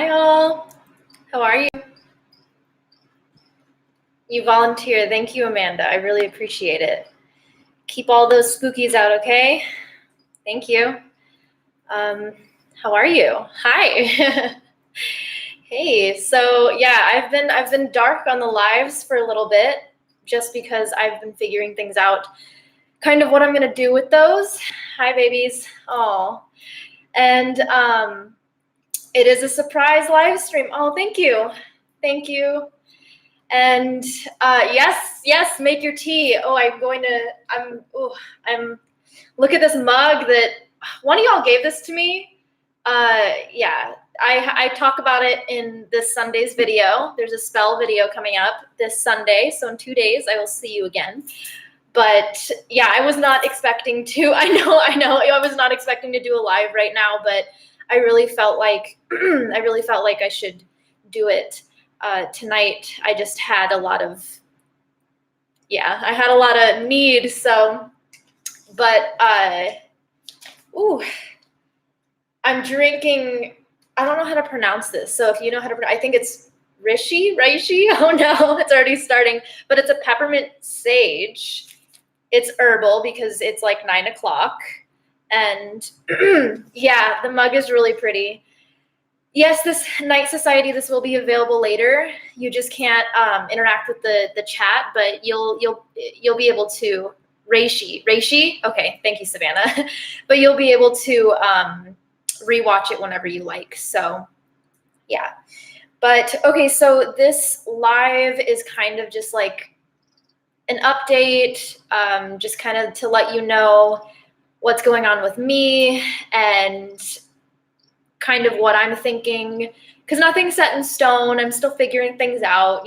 Hi all. How are you? You volunteer. Thank you, Amanda. I really appreciate it. Keep all those spookies out, okay? Thank you. How are you? Hi. Hey. So yeah, I've been dark on the lives for a little bit, just because I've been figuring things out, kind of what I'm gonna do with those. Hi, babies. Oh, and it is a surprise live stream. Oh, thank you. Thank you. And yes, make your tea. Oh, look at this mug that one of y'all gave this to me. Yeah, I talk about it in this Sunday's video. There's a spell video coming up this Sunday, so in 2 days I will see you again. But yeah, I was not expecting to. I know. I was not expecting to do a live right now, but I really felt like I should do it tonight. I just had a lot of need. So, but I'm drinking. I don't know how to pronounce this. So if you know how to, I think it's Reishi. Oh no, it's already starting. But it's a peppermint sage. It's herbal because it's like 9 o'clock. And yeah, the mug is really pretty. Yes, this Night Society, this will be available later. You just can't interact with the chat, but you'll be able to Reishi. Okay, thank you, Savannah. But you'll be able to rewatch it whenever you like. So yeah. But okay, so this live is kind of just like an update, just kind of to let you know what's going on with me and kind of what I'm thinking, because nothing's set in stone. I'm still figuring things out,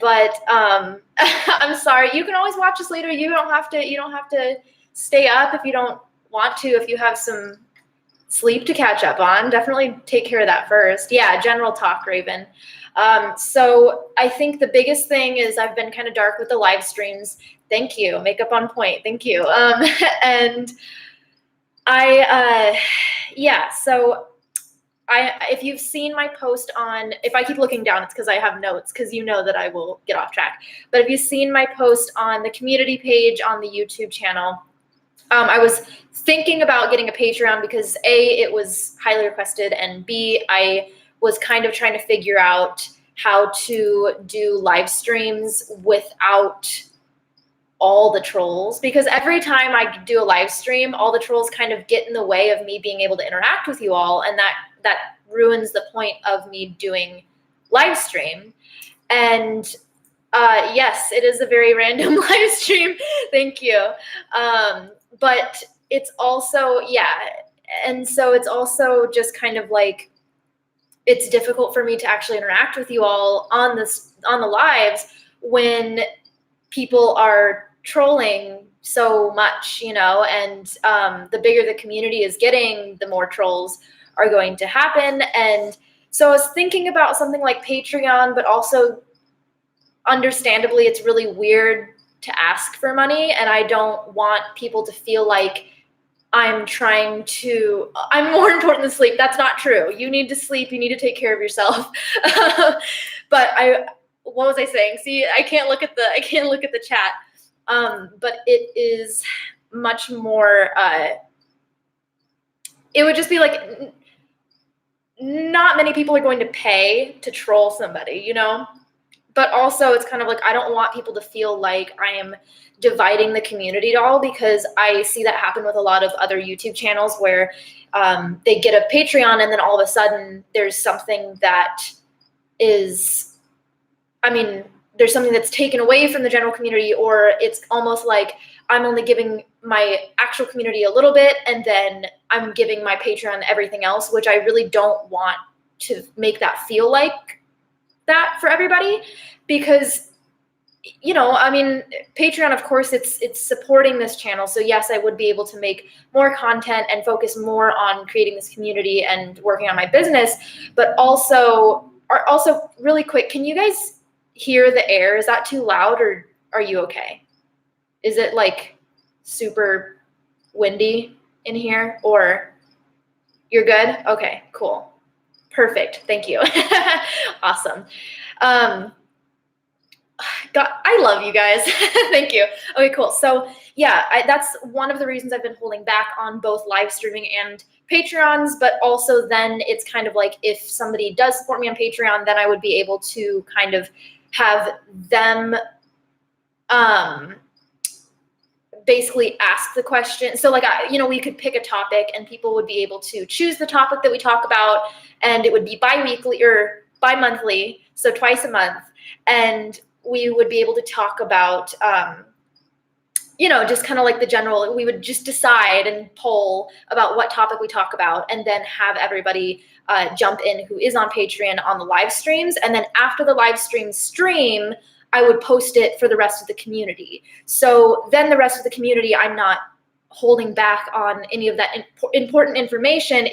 but I'm sorry. You can always watch this later. You don't have to stay up if you don't want to. If you have some sleep to catch up on, definitely take care of that first. Yeah, general talk, Raven. So I think the biggest thing is I've been kind of dark with the live streams. Thank you. Makeup on point. Thank you. And so if you've seen my post on, if I keep looking down, it's because I have notes, because you know that I will get off track. But if you've seen my post on the community page on the YouTube channel, I was thinking about getting a Patreon because A, it was highly requested, and B, I was kind of trying to figure out how to do live streams without all the trolls, because every time I do a live stream, all the trolls kind of get in the way of me being able to interact with you all, and that ruins the point of me doing live stream. And yes, it is a very random live stream. Thank you. But it's also, and so it's also just kind of like, it's difficult for me to actually interact with you all on the lives when people are trolling so much, and the bigger the community is getting, the more trolls are going to happen. And so I was thinking about something like Patreon, but also understandably, it's really weird to ask for money, and I don't want people to feel like I'm more important than sleep. That's not true. You need to sleep. You need to take care of yourself. But what was I saying? See, I can't look at the chat. But it is much more, it would just be like, not many people are going to pay to troll somebody, But also it's kind of like, I don't want people to feel like I am dividing the community at all, because I see that happen with a lot of other YouTube channels where they get a Patreon and then all of a sudden there's something that is, there's something that's taken away from the general community, or it's almost like I'm only giving my actual community a little bit and then I'm giving my Patreon everything else, which I really don't want to make that feel like that for everybody, because Patreon, of course, it's supporting this channel. So yes, I would be able to make more content and focus more on creating this community and working on my business. But also really quick, can you guys hear the air? Is that too loud, or are you okay? Is it like super windy in here, or you're good? Okay, cool. Perfect. Thank you. Awesome. God, I love you guys. Thank you. Okay, cool. So yeah, that's one of the reasons I've been holding back on both live streaming and Patreons, but also then it's kind of like if somebody does support me on Patreon, then I would be able to kind of have them basically ask the question. So like, we could pick a topic and people would be able to choose the topic that we talk about, and it would be bi-weekly or bi-monthly, so twice a month. And we would be able to talk about, just kind of like the general, we would just decide and poll about what topic we talk about, and then have everybody jump in who is on Patreon on the live streams. And then after the live stream, I would post it for the rest of the community. So then the rest of the community, I'm not holding back on any of that important information.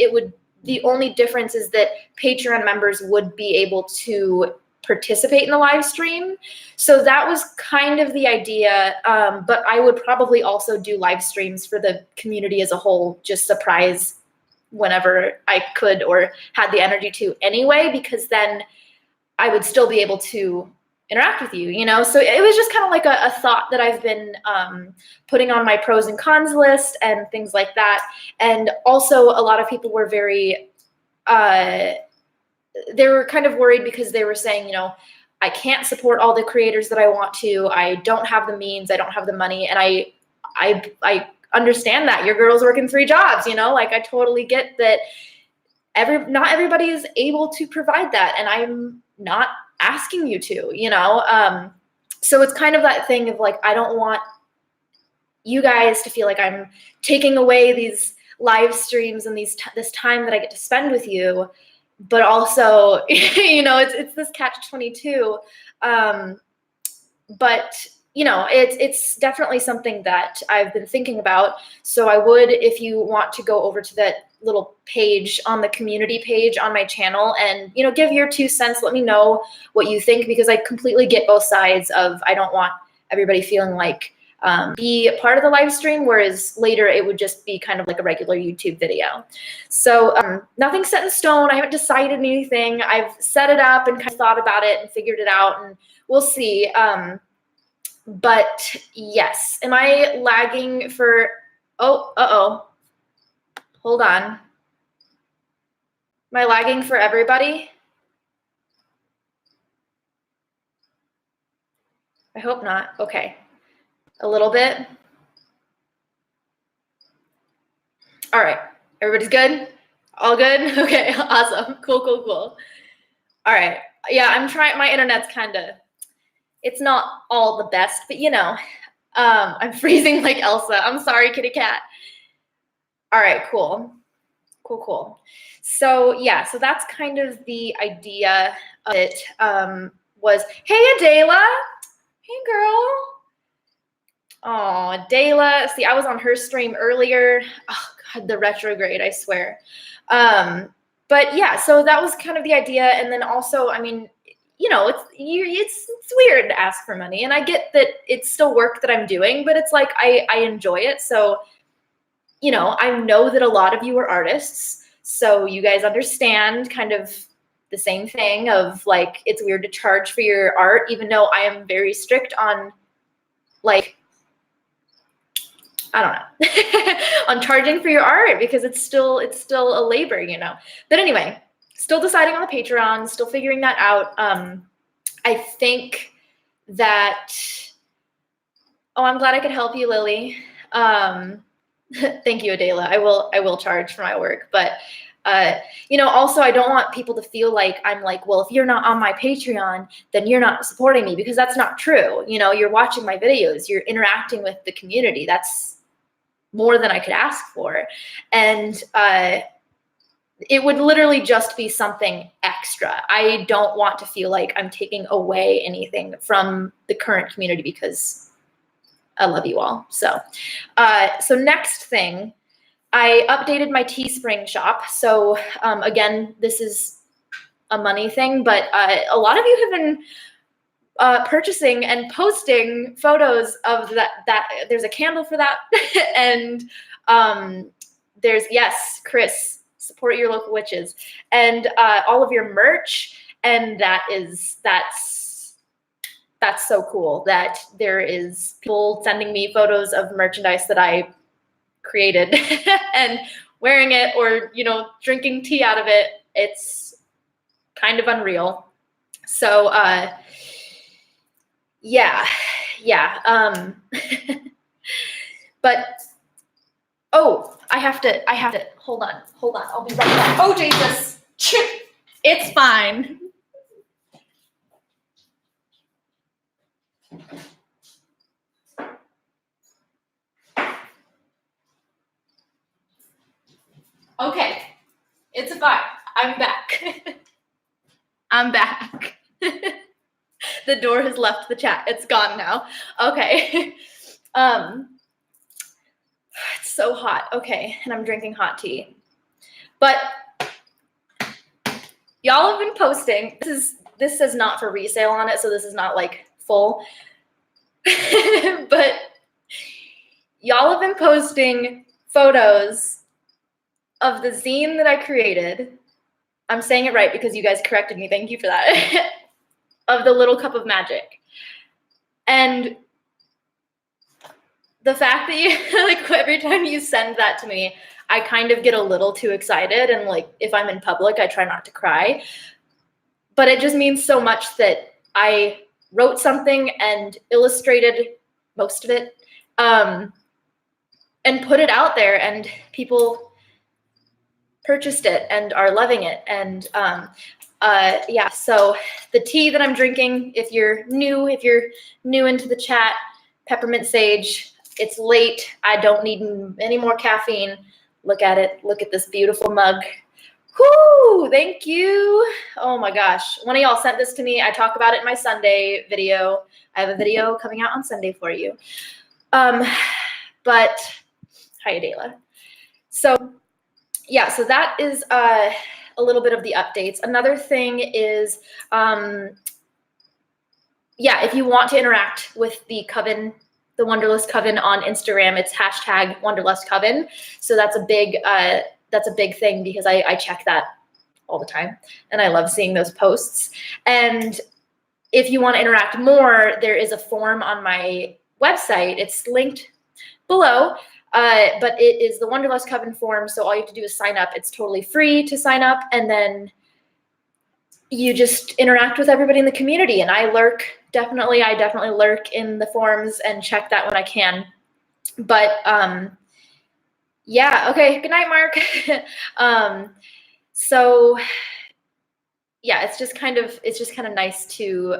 The only difference is that Patreon members would be able to participate in the live stream. So that was kind of the idea. But I would probably also do live streams for the community as a whole, just surprise whenever I could or had the energy to anyway, because then I would still be able to interact with you, So it was just kind of like a thought that I've been putting on my pros and cons list and things like that. And also a lot of people were very, they were kind of worried because they were saying, I can't support all the creators that I want to. I don't have the means. I don't have the money. And I understand that. Your girl's working 3 jobs, like I totally get that not everybody is able to provide that. And I'm not asking you to, so it's kind of that thing of like, I don't want you guys to feel like I'm taking away these live streams and this time that I get to spend with you, but also, it's this catch-22. But it's definitely something that I've been thinking about. So I would, if you want to go over to that little page on the community page on my channel and, give your 2 cents, let me know what you think, because I completely get both sides of, I don't want everybody feeling like, be a part of the live stream, whereas later it would just be kind of like a regular YouTube video. So nothing's set in stone. I haven't decided anything. I've set it up and kind of thought about it and figured it out, and we'll see. But yes, am I lagging for, hold on. Am I lagging for everybody? I hope not. Okay. A little bit. All right. Everybody's good? All good? Okay, awesome. Cool. All right. Yeah, I'm trying. My internet's kind of, it's not all the best, but I'm freezing like Elsa. I'm sorry, kitty cat. All right, cool. So yeah, so that's kind of the idea of it. Was, hey, Adela. Hey, girl. Oh, Adela. See, I was on her stream earlier. Oh, God, the retrograde, I swear. But yeah, so that was kind of the idea. And then also, I mean, it's weird to ask for money. And I get that it's still work that I'm doing, but it's like I enjoy it. So, I know that a lot of you are artists. So you guys understand kind of the same thing of like, it's weird to charge for your art, even though I am very strict on like, I don't know, on charging for your art, because it's still a labor, But anyway, still deciding on the Patreon, still figuring that out. I think that, I'm glad I could help you, Lily. Thank you, Adela. I will charge for my work, but also I don't want people to feel like I'm like, well, if you're not on my Patreon, then you're not supporting me, because that's not true. You're watching my videos, you're interacting with the community. That's more than I could ask for. And it would literally just be something extra. I don't want to feel like I'm taking away anything from the current community, because I love you all. So next thing, I updated my Teespring shop. So again, this is a money thing, but a lot of you have been purchasing and posting photos of that there's a candle for that. And there's, yes, Chris, Support your local witches, and all of your merch. And that's so cool that there is people sending me photos of merchandise that I created and wearing it, or, you know, drinking tea out of it. It's kind of unreal. So, yeah. But, oh, I have to, hold on. I'll be right back. Oh, Jesus. It's fine. Okay, it's fine. I'm back. I'm back. The door has left the chat. It's gone now. Okay. It's so hot. Okay, and I'm drinking hot tea. But y'all have been posting. This says not for resale on it, so this is not like full. But y'all have been posting photos of the zine that I created. I'm saying it right because you guys corrected me. Thank you for that. Of the Little Cup of Magic. And the fact that you, like, every time you send that to me, I kind of get a little too excited. And, like, if I'm in public, I try not to cry. But it just means so much that I wrote something and illustrated most of it, and put it out there, and people purchased it and are loving it. And yeah, so the tea that I'm drinking, if you're new into the chat, peppermint sage. It's late. I don't need any more caffeine. Look at it. Look at this beautiful mug. Whoo, thank you. Oh my gosh. One of y'all sent this to me. I talk about it in my Sunday video. I have a video coming out on Sunday for you. But hi, Adela. So yeah, so that is a little bit of the updates. Another thing is, yeah, if you want to interact with the Coven, the Wonderlust Coven on Instagram, it's hashtag Wonderlust Coven. So that's a big thing because I check that all the time and I love seeing those posts. And if you want to interact more, there is a form on my website. It's linked below, but it is the Wonderlust Coven form. So all you have to do is sign up. It's totally free to sign up, and then you just interact with everybody in the community. And I definitely lurk in the forums and check that when I can. But yeah, okay, good night, Mark. So yeah, it's just kind of nice to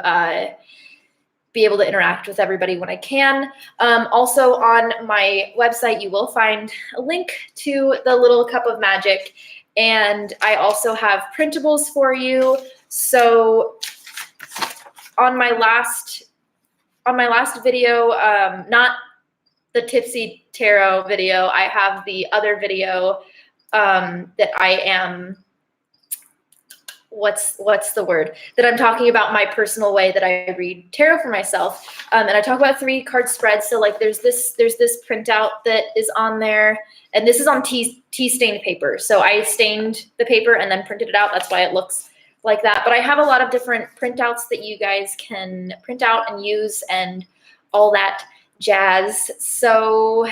be able to interact with everybody when I can. Also on my website, you will find a link to the Little Cup of Magic, and I also have printables for you. So on my last video, not the Tipsy Tarot video, I have the other video that I am, what's the word, that I'm talking about my personal way that I read tarot for myself. And I talk about 3 card spreads. So like there's this printout that is on there, and this is on tea stained paper. So I stained the paper and then printed it out. That's why it looks like that. But I have a lot of different printouts that you guys can print out and use and all that jazz. So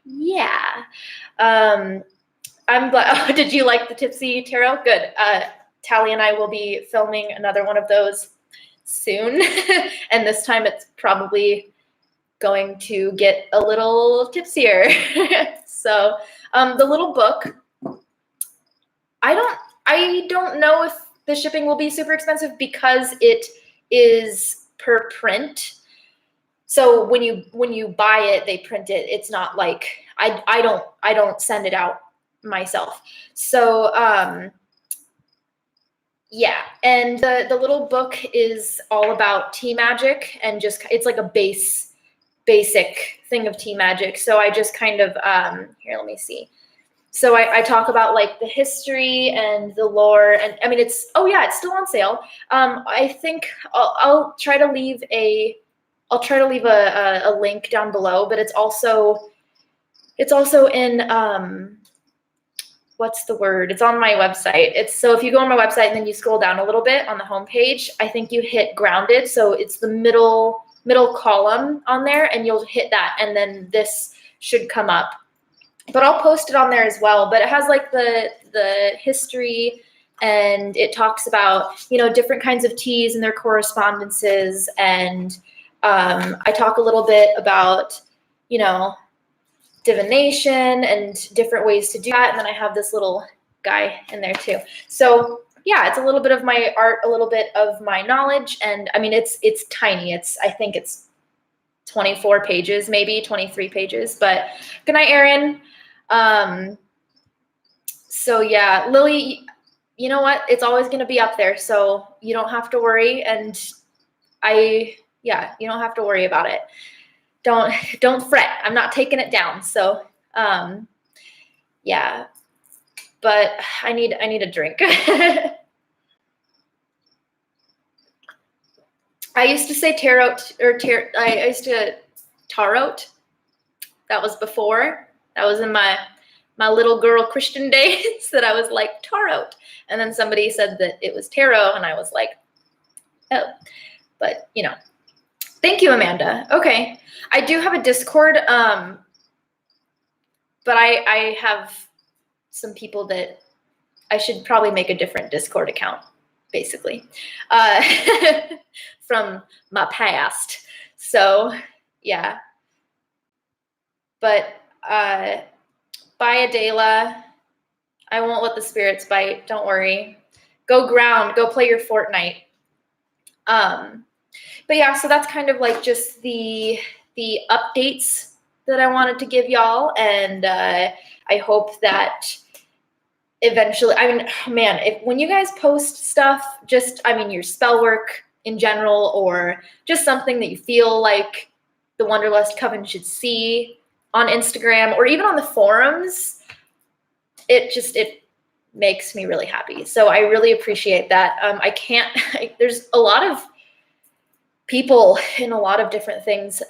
yeah, I'm glad. Oh, did you like the Tipsy Tarot? Good. Tally and I will be filming another one of those soon. And this time it's probably going to get a little tipsier. So the little book, I don't know if the shipping will be super expensive because it is per print. So when you buy it, they print it. It's not like I don't send it out myself. So yeah, and the little book is all about tea magic, and just it's like a basic thing of tea magic. So I just kind of here, let me see. So I talk about like the history and the lore, and I mean it's still on sale. I think I'll try to leave a link down below, but it's also in what's the word? It's on my website. So if you go on my website and then you scroll down a little bit on the homepage, I think you hit grounded. So it's the middle column on there, and you'll hit that, and then this should come up. But I'll post it on there as well. But it has like the history, and it talks about, different kinds of teas and their correspondences. And I talk a little bit about, divination and different ways to do that. And then I have this little guy in there too. So yeah, it's a little bit of my art, a little bit of my knowledge. And I mean, it's tiny. I think it's 24 pages, maybe 23 pages, but good night, Erin. So yeah, Lily, you know what? It's always going to be up there. So you don't have to worry. And you don't have to worry about it. Don't fret. I'm not taking it down. So, yeah, but I need a drink. I used to say tarot I used to tarot. That was before. That was in my little girl Christian days that I was like tarot. And then somebody said that it was tarot, and I was like, oh, but thank you, Amanda. Okay. I do have a Discord, but I have some people that I should probably make a different Discord account, basically, from my past. So, yeah. But bye, Adela. I won't let the spirits bite. Don't worry. Go ground. Go play your Fortnite. But yeah, so that's kind of like just the updates that I wanted to give y'all. And I hope that eventually, I mean, man, when you guys post stuff, your spell work in general, or just something that you feel like the Wonderlust Coven should see on Instagram or even on the forums, it makes me really happy. So I really appreciate that. There's a lot of people in a lot of different things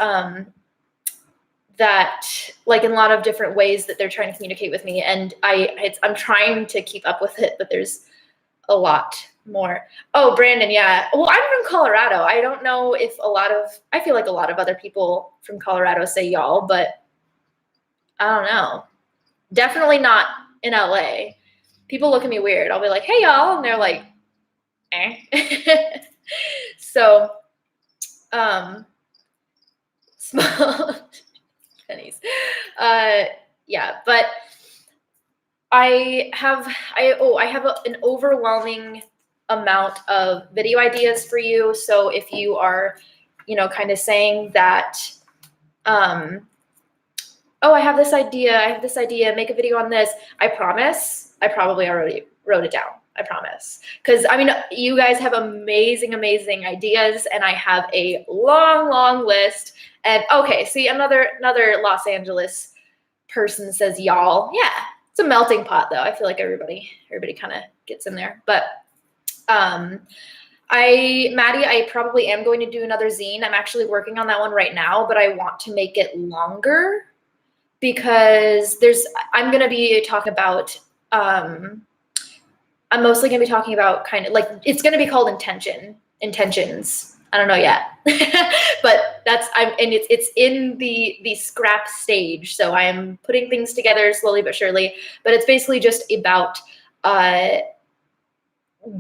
that, like, in a lot of different ways that they're trying to communicate with me, and I'm trying to keep up with it, but there's a lot more. Oh, Brandon, yeah. Well, I'm from Colorado. I don't know if I feel like a lot of other people from Colorado say y'all, but I don't know. Definitely not in LA. People look at me weird. I'll be like, hey, y'all, and they're like, eh. So, small pennies. Yeah, but I have an overwhelming amount of video ideas for you. So if you are, kind of saying that, I have this idea, make a video on this, I promise, I probably already wrote it down. I promise. Because, you guys have amazing, amazing ideas, and I have a long, long list. And, okay, see, another Los Angeles person says y'all. Yeah, it's a melting pot, though. I feel like everybody kind of gets in there. But, Maddie, I probably am going to do another zine. I'm actually working on that one right now, but I want to make it longer because I'm going to be talking about, I'm mostly going to be talking about kind of like, it's going to be called intentions. I don't know yet, but it's in the scrap stage. So I am putting things together slowly but surely, but it's basically just about,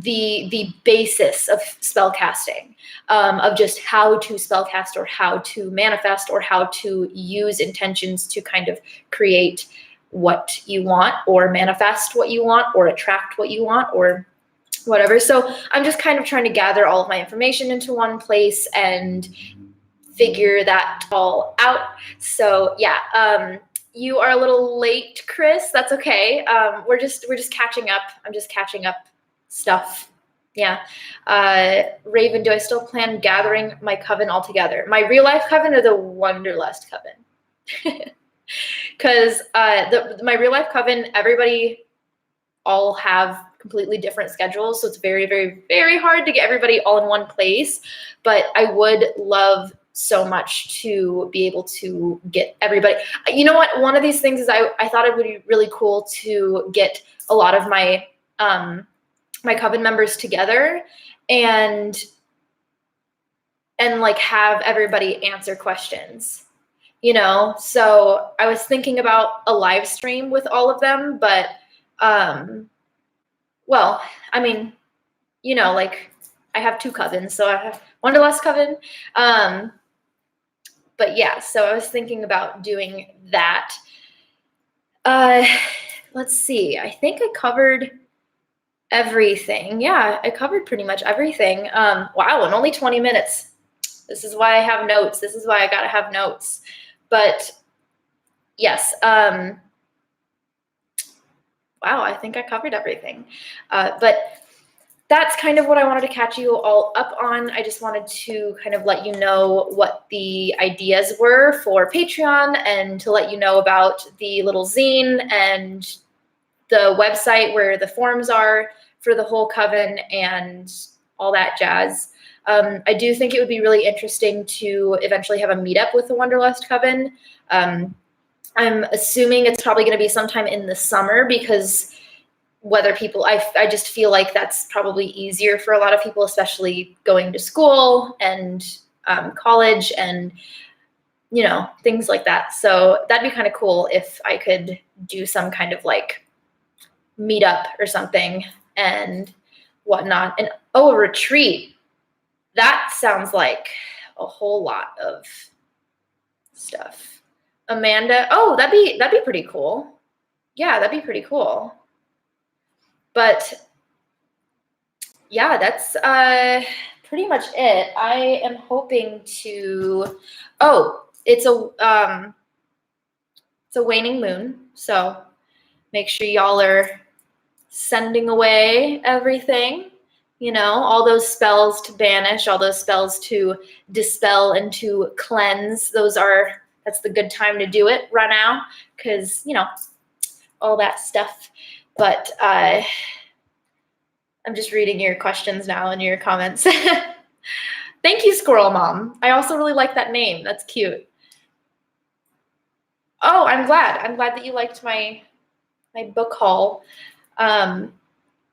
the basis of spell casting, of just how to spellcast or how to manifest or how to use intentions to kind of create what you want or manifest what you want or attract what you want or whatever. So I'm just kind of trying to gather all of my information into one place and figure that all out. So yeah, you are a little late, Chris. That's okay. We're just catching up. I'm just catching up stuff. Yeah. Raven, do I still plan gathering my coven all together? My real life coven or the Wonderlust Coven? Because my real life coven, everybody all have completely different schedules. So it's very, very, very hard to get everybody all in one place. But I would love so much to be able to get everybody. You know what? One of these things is I thought it would be really cool to get a lot of my my coven members together and like have everybody answer questions. You know, so I was thinking about a live stream with all of them, but well, I mean, you know, like I have 2 covens, so I have Wonderlust Coven. But yeah, so I was thinking about doing that. Let's see. I think I covered everything. Yeah, I covered pretty much everything. Wow, and only 20 minutes. This is why I have notes. This is why I gotta have notes. But yes, wow, I think I covered everything. But that's kind of what I wanted to catch you all up on. I just wanted to kind of let you know what the ideas were for Patreon and to let you know about the little zine and the website where the forms are for the whole coven and all that jazz. I do think it would be really interesting to eventually have a meetup with the Wonderlust Coven. I'm assuming it's probably going to be sometime in the summer because whether people, I just feel like that's probably easier for a lot of people, especially going to school and college and, you know, things like that. So that'd be kind of cool if I could do some kind of like meetup or something and whatnot. And oh, a retreat. That sounds like a whole lot of stuff. Amanda, oh, that'd be pretty cool. Yeah, that'd be pretty cool. But yeah, that's pretty much it. I am hoping to, oh, it's a waning moon, so make sure y'all are sending away everything, you know, all those spells to banish, all those spells to dispel and to cleanse. That's the good time to do it right now because, you know, all that stuff. But I'm just reading your questions now and your comments. Thank you, Squirrel Mom. I also really like that name. That's cute. Oh, I'm glad. I'm glad that you liked my book haul.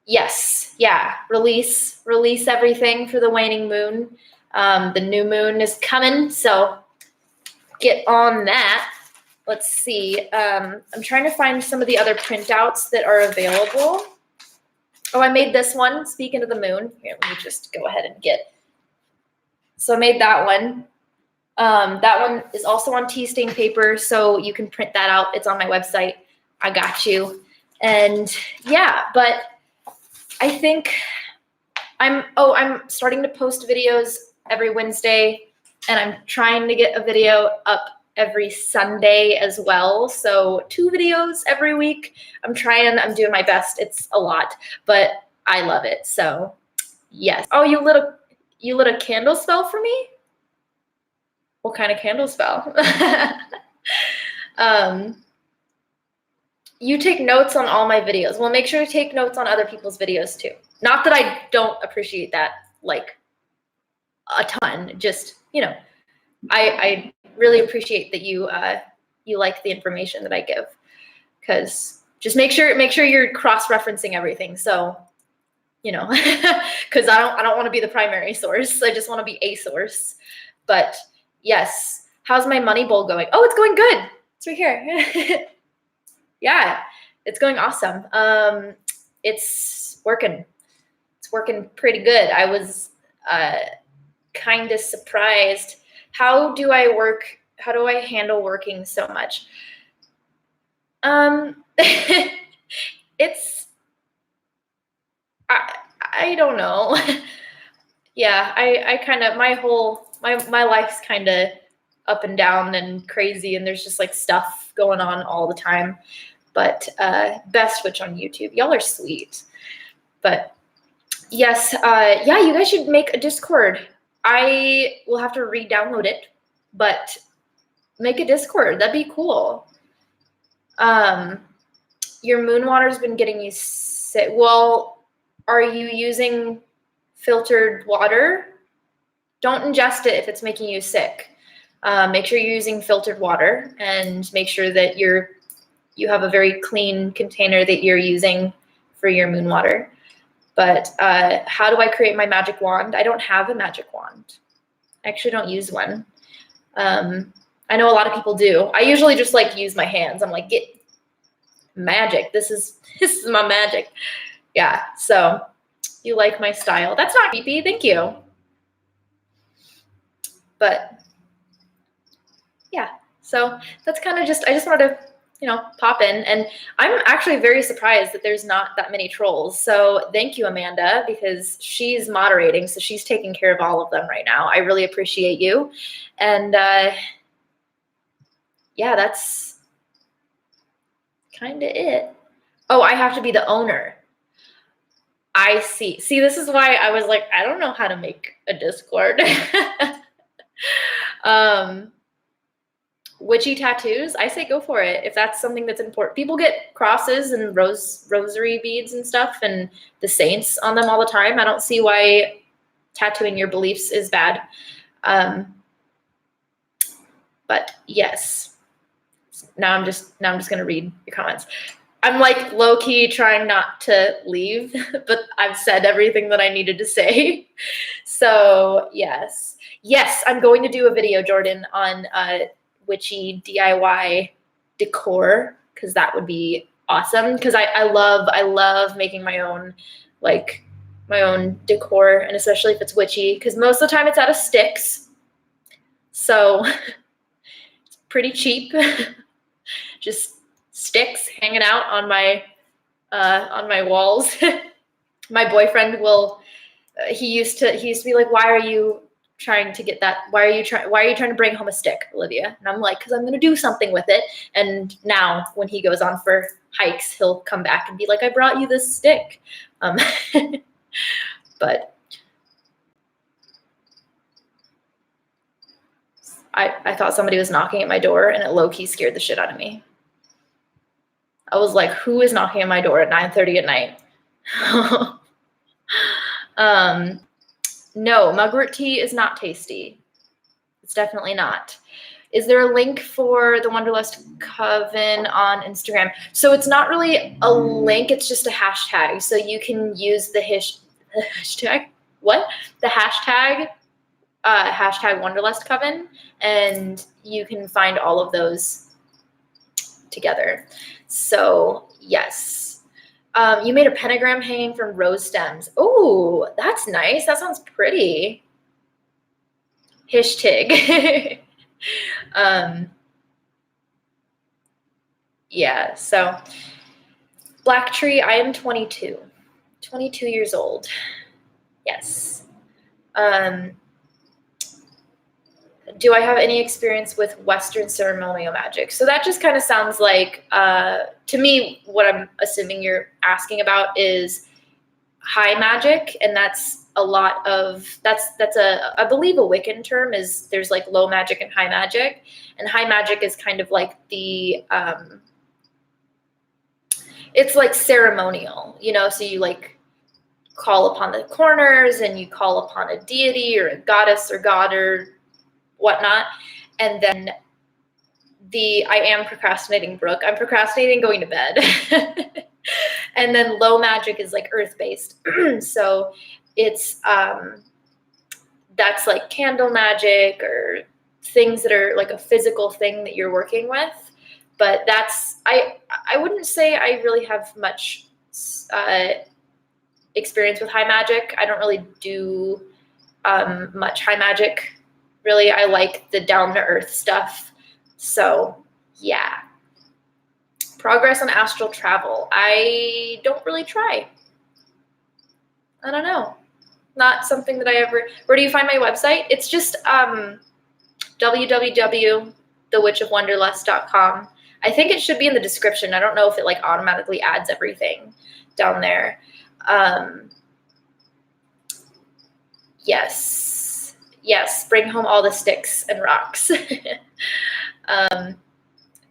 Yes, yeah. Release everything for the waning moon. The new moon is coming, so get on that. Let's see. I'm trying to find some of the other printouts that are available. Oh, I made this one, Speaking of the Moon. Here, let me just go ahead and So I made that one. That one is also on tea stain paper, so you can print that out. It's on my website. I got you. And yeah, but I think I'm starting to post videos every Wednesday, and I'm trying to get a video up every Sunday as well. So 2 videos every week. I'm doing my best. It's a lot, but I love it. So yes. Oh, you lit a candle spell for me? What kind of candle spell? You take notes on all my videos. Well, make sure to take notes on other people's videos too. Not that I don't appreciate that like a ton, just, you know, I really appreciate that you like the information that I give, because just make sure you're cross-referencing everything. So, you know, because I don't want to be the primary source. I just want to be a source. But yes, how's my money bowl going? Oh, it's going good. It's right here. Yeah, it's going awesome. It's working. It's working pretty good. I was kind of surprised. How do I handle working so much? It's, I don't know. Yeah, I kind of, my life's kind of up and down and crazy, and there's just like stuff going on all the time. But best switch on YouTube. Y'all are sweet. But yes, yeah, you guys should make a Discord. I will have to re-download it, but make a Discord. That'd be cool. Your moon water's been getting you sick. Well, are you using filtered water? Don't ingest it if it's making you sick. Make sure you're using filtered water, and make sure that you have a very clean container that you're using for your moon water. But how do I create my magic wand? I don't have a magic wand. I actually don't use one. I know a lot of people do. I usually just like use my hands. I'm like, get magic. This is my magic. Yeah. So you like my style. That's not creepy. Thank you. But yeah, so that's kind of just, I just wanted to, pop in. And I'm actually very surprised that there's not that many trolls. So thank you, Amanda, because she's moderating. So she's taking care of all of them right now. I really appreciate you. And yeah, that's kind of it. Oh, I have to be the owner. I see. See, this is why I was like, I don't know how to make a Discord. Witchy tattoos, I say go for it if that's something that's important. People get crosses and rosary beads and stuff and the saints on them all the time. I don't see why tattooing your beliefs is bad. But yes. Now I'm just gonna read your comments. I'm like low-key trying not to leave, but I've said everything that I needed to say. So yes, I'm going to do a video, Jordan, on witchy DIY decor, because that would be awesome. Because I love making my own decor, and especially if it's witchy, because most of the time it's out of sticks, so it's pretty cheap. Just sticks hanging out on my walls. My boyfriend will. He used to be like, "Why are you trying to get that? Why are you trying to bring home a stick, Olivia?" And I'm like, "Because I'm going to do something with it." And now when he goes on for hikes, he'll come back and be like, "I brought you this stick." But I thought somebody was knocking at my door, and it low-key scared the shit out of me. I was like, who is knocking at my door at 9:30 at night? No, mugwort tea is not tasty. It's definitely not. Is there a link for the Wonderlust Coven on Instagram? So it's not really a link, it's just a hashtag. So you can use the hashtag, what? The hashtag Wonderlust Coven, and you can find all of those together. So yes. You made a pentagram hanging from rose stems. Oh, that's nice. That sounds pretty. Hishtig. Yeah, so Black Tree, I am 22 years old. Yes. Do I have any experience with Western ceremonial magic? So that just kind of sounds like, to me, what I'm assuming you're asking about is high magic, and that's a lot of, that's I believe a Wiccan term is there's like low magic and high magic, and high magic is kind of like the, it's like ceremonial, so you like call upon the corners and you call upon a deity or a goddess or god or whatnot. And then I am procrastinating, Brooke. I'm procrastinating going to bed. And then low magic is like earth-based. So it's, that's like candle magic or things that are like a physical thing that you're working with. But that's, I wouldn't say I really have much experience with high magic. I don't really do much high magic. Really, I like the down-to-earth stuff. So, yeah. Progress on astral travel. I don't really try. I don't know. Not something that I ever... Where do you find my website? It's just www.thewitchofwonderlust.com. I think it should be in the description. I don't know if it like automatically adds everything down there. Yes, bring home all the sticks and rocks. Do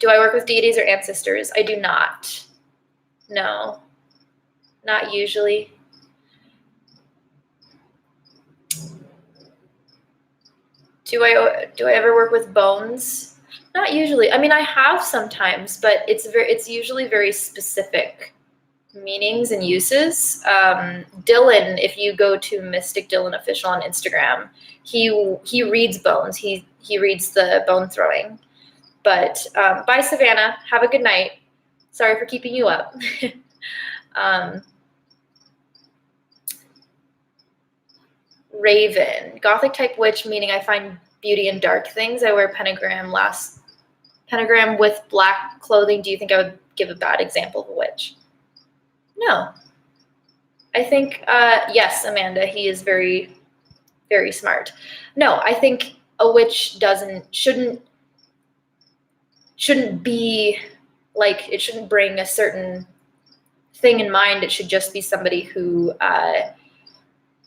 I work with deities or ancestors? I do not. No, not usually. Do I ever work with bones? Not usually. I mean, I have sometimes, but it's usually very specific meanings and uses. Dylan, if you go to Mystic Dylan Official on Instagram, he reads bones. He reads the bone throwing. But bye, Savannah. Have a good night. Sorry for keeping you up. Raven, Gothic type witch, meaning I find beauty in dark things. I wear pentagram with black clothing. Do you think I would give a bad example of a witch? No. I think, yes, Amanda, he is very, very smart. No, I think a witch shouldn't be like, it shouldn't bring a certain thing in mind. It should just be somebody who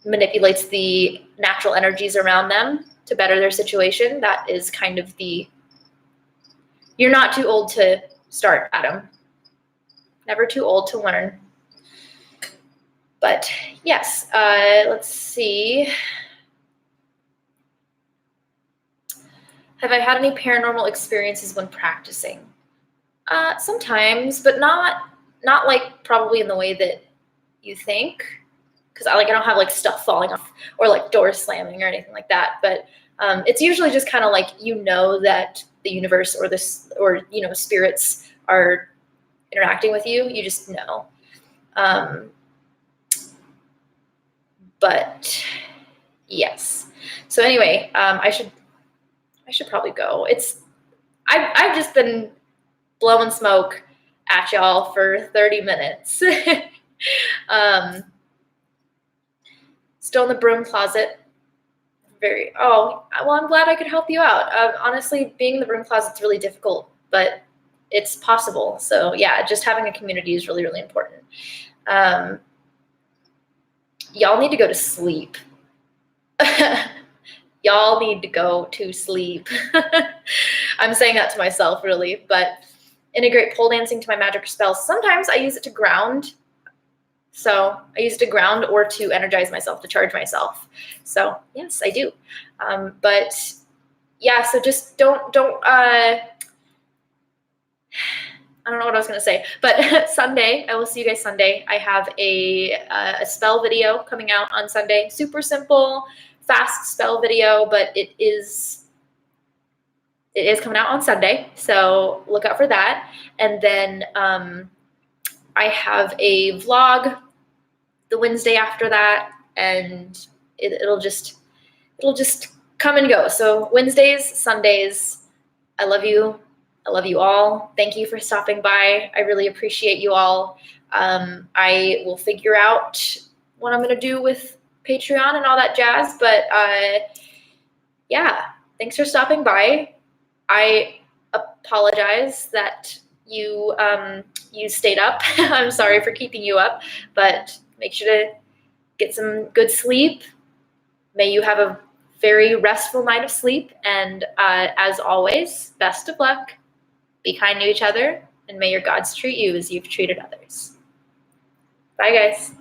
manipulates the natural energies around them to better their situation. That is kind of you're not too old to start, Adam. Never too old to learn. But yes, let's see. Have I had any paranormal experiences when practicing? Sometimes, but not like probably in the way that you think. Because I don't have like stuff falling off or like doors slamming or anything like that. But it's usually just kind of like, that the universe or spirits are interacting with you. You just know. But yes. So anyway, I should probably go. I've just been blowing smoke at y'all for 30 minutes. Still in the broom closet. Well, I'm glad I could help you out. Honestly, being in the broom closet's really difficult, but it's possible. So yeah, just having a community is really, really important. Y'all need to go to sleep. Y'all need to go to sleep. I'm saying that to myself, really, but integrate pole dancing to my magic spells. Sometimes I use it to ground. So I use it to ground or to energize myself, to charge myself. So yes, I do. But yeah, so just don't, I don't know what I was going to say, but Sunday, I will see you guys Sunday. I have a spell video coming out on Sunday. Super simple, fast spell video, but it is coming out on Sunday. So look out for that. And then I have a vlog the Wednesday after that, and it'll just come and go. So Wednesdays, Sundays, I love you. I love you all. Thank you for stopping by. I really appreciate you all. I will figure out what I'm going to do with Patreon and all that jazz. But yeah, thanks for stopping by. I apologize that you stayed up. I'm sorry for keeping you up, but make sure to get some good sleep. May you have a very restful night of sleep. And as always, best of luck. Be kind to each other, and may your gods treat you as you've treated others. Bye, guys.